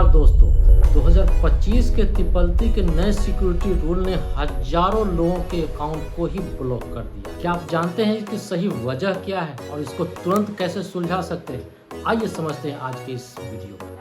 नमस्कार दोस्तों, 2025 के तिपलती के नए सिक्योरिटी रूल ने हजारों लोगों के अकाउंट को ही ब्लॉक कर दिया। क्या आप जानते हैं इसकी सही वजह क्या है और इसको तुरंत कैसे सुलझा सकते हैं? आइए समझते हैं आज के इस वीडियो में।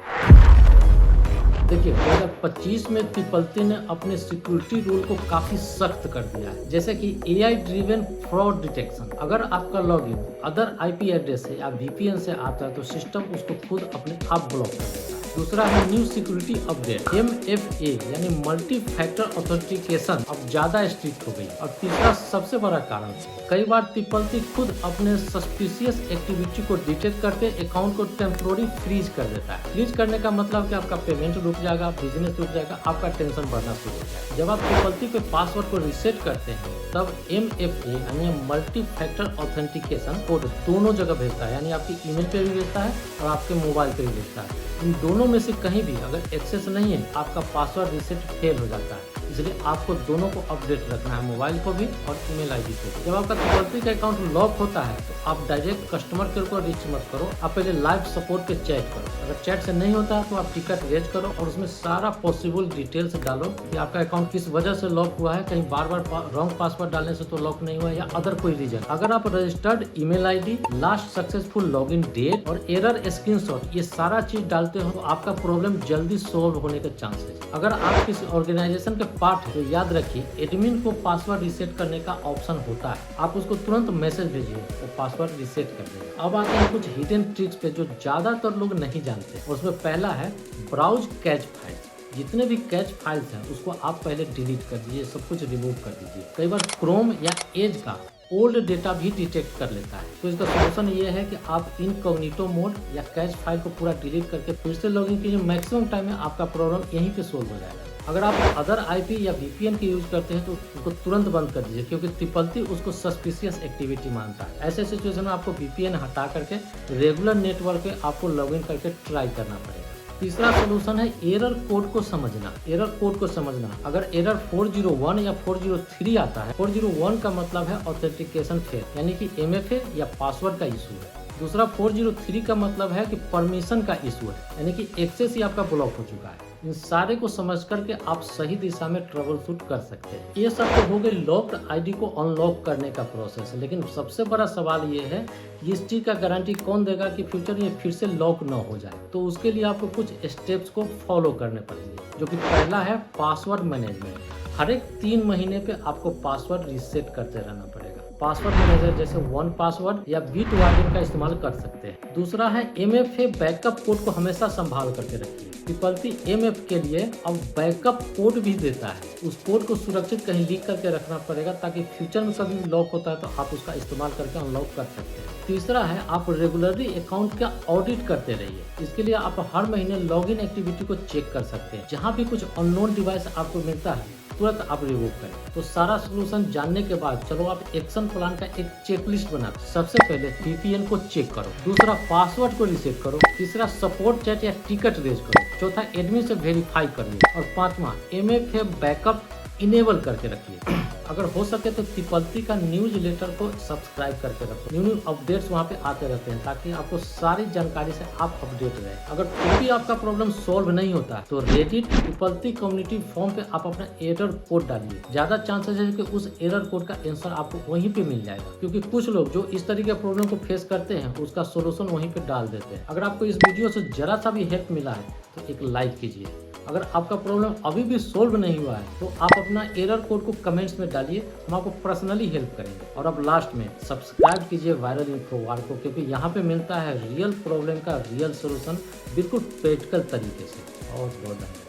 देखिए, 2025 में तिपलती ने अपने सिक्योरिटी रूल को काफी सख्त कर दिया है, जैसे कि AI ड्रिवन फ्रॉड डिटेक्शन। अगर आपका लॉगिन अदर IP एड्रेस से या VPN से आता है तो सिस्टम उसको खुद अपने आप ब्लॉक कर देता है। दूसरा है न्यू सिक्योरिटी अपडेट, MFA यानी मल्टी फैक्टर ऑथेंटिकेशन अब ज्यादा स्ट्रिक्ट हो गई। और तीसरा सबसे बड़ा कारण, कई बार तिपलती खुद अपने सस्पिशियस एक्टिविटी को डिटेक्ट करके अकाउंट को टेम्पोररी फ्रीज कर देता है। फ्रीज करने का मतलब कि आपका पेमेंट रुक जाएगा, बिजनेस रुक जाएगा, आपका टेंशन बढ़ना शुरू हो जाएगा। जब आप तिपलती पे पासवर्ड को रीसेट करते हैं तब MFA यानी मल्टी फैक्टर ऑथेंटिकेशन कोड दोनों जगह भेजता है, यानी आपकी ईमेल पे भी भेजता है और आपके मोबाइल पे भी भेजता है। इन दोनों में से कहीं भी अगर एक्सेस नहीं है, आपका पासवर्ड रीसेट फेल हो जाता है। इसलिए आपको दोनों को अपडेट रखना है, मोबाइल को भी और ईमेल ID को भी। जब आपका तिपलती का अकाउंट लॉक होता है तो आप डायरेक्ट कस्टमर केयर को रीच मत करो, आप पहले लाइव सपोर्ट पे चैट करो। अगर चैट से नहीं होता है तो आप टिकट रेज करो और उसमें सारा पॉसिबल डिटेल्स डालो कि आपका अकाउंट किस वजह से लॉक हुआ है, कहीं बार बार रॉन्ग पासवर्ड डालने से तो लॉक नहीं हुआ या अदर कोई रीजन। अगर आप registered email ID, last successful login date और एरर स्क्रीनशॉट ये सारा चीज डालते हो तो आपका प्रॉब्लम जल्दी सोल्व होने के चांसेस। अगर आप किसी ऑर्गेनाइजेशन के पार्ट तो याद रखिए, एडमिन को पासवर्ड रीसेट करने का ऑप्शन होता है, आप उसको तुरंत मैसेज भेजिए तो पासवर्ड रीसेट कर देगा। अब आते हैं कुछ हिडन ट्रिक्स पे जो ज्यादातर लोग नहीं जानते। उसमें पहला है ब्राउज कैच फाइल्स। जितने भी कैच फाइल्स हैं उसको आप पहले डिलीट कर दीजिए, सब कुछ रिमूव कर दीजिए। कई बार क्रोम या एज का ओल्ड डेटा भी डिटेक्ट कर लेता है, तो इसका सोल्यूशन ये है कि आप इनकॉग्निटो मोड या कैच फाइल को पूरा डिलीट करके फिर से लॉगिन कीजिए। मैक्सिमम टाइम में आपका प्रॉब्लम यहीं पे सोल्व हो जाएगा। अगर आप अदर IP या VPN के यूज करते हैं तो उसको तुरंत बंद कर दीजिए, क्योंकि तिपलती उसको सस्पिशियस एक्टिविटी मानता है। ऐसे सिचुएशन में आपको VPN हटा करके रेगुलर नेटवर्क पे आपको लॉगिन करके ट्राई करना पड़ेगा। तीसरा सोल्यूशन है एरर कोड को समझना। एरर कोड को समझना, अगर एरर 401 या 403 आता है, 401 का मतलब है ऑथेंटिकेशन फेल, यानी कि MFA या पासवर्ड का इशू है। दूसरा 403 का मतलब है कि परमिशन का इशू है, यानी कि एक्सेस ही आपका ब्लॉक हो चुका है। इन सारे को समझ करके आप सही दिशा में ट्रबल शूट कर सकते हैं। ये सब तो हो गई लॉक्ड ID को अनलॉक करने का प्रोसेस, लेकिन सबसे बड़ा सवाल ये है इस चीज का गारंटी कौन देगा कि फ्यूचर में फिर से लॉक न हो जाए। तो उसके लिए आपको कुछ स्टेप्स को फॉलो करने पड़ेंगे, जो कि पहला है पासवर्ड मैनेजमेंट। हर एक 3 महीने पे आपको पासवर्ड रीसेट करते रहना पड़ेगा। पासवर्ड मैनेजर जैसे वन पासवर्ड या बिटवार्डन का इस्तेमाल कर सकते हैं। दूसरा है MFA बैकअप कोड को हमेशा संभाल करके रखिए। तिपलती MF के लिए अब बैकअप कोड भी देता है, उस कोड को सुरक्षित कहीं लिख करके रखना पड़ेगा ताकि फ्यूचर में कभी लॉक होता है तो आप उसका इस्तेमाल करके अनलॉक कर सकते हैं। तीसरा है आप रेगुलरली अकाउंट का ऑडिट करते रहिए। इसके लिए आप हर महीने लॉगिन एक्टिविटी को चेक कर सकते हैं। जहाँ भी कुछ अननोन डिवाइस आपको मिलता है तुरंत आप रिमूव करें। तो सारा सोल्यूशन जानने के बाद चलो आप एक्शन प्लान का एक चेकलिस्ट बना। सबसे पहले VPN को चेक करो, दूसरा पासवर्ड को रीसेट करो, तीसरा सपोर्ट चैट या टिकट रेज करो, चौथा एडमिन से वेरीफाई करिए और पांचवा MFA बैकअप इनेबल करके रखिए। अगर हो सके तो तिपलती का न्यूज लेटर को सब्सक्राइब करके रखो। न्यू अपडेट्स वहाँ पे आते रहते हैं ताकि आपको सारी जानकारी से आप अपडेट रहे। अगर कोई भी आपका प्रॉब्लम सॉल्व नहीं होता है तो रेडिट तिपलती कम्युनिटी फॉर्म पे आप अपना एरर कोड डालिए। ज्यादा चांसेस है कि उस एरर कोड का आंसर आपको वहीं पे मिल जाएगा, क्योंकि कुछ लोग जो इस तरीके के प्रॉब्लम को फेस करते हैं उसका सोल्यूशन वहीं पे डाल देते हैं। अगर आपको इस वीडियो से जरा सा भी हेल्प मिला है तो एक लाइक कीजिए। अगर आपका प्रॉब्लम अभी भी सोल्व नहीं हुआ है तो आप अपना एरर कोड को कमेंट्स में डालिए, हम आपको पर्सनली हेल्प करेंगे। और अब लास्ट में सब्सक्राइब कीजिए वायरल इन्फोवार को, क्योंकि यहाँ पे मिलता है रियल प्रॉब्लम का रियल सोल्यूशन बिल्कुल प्रैक्टिकल तरीके से। और बहुत धन्यवाद।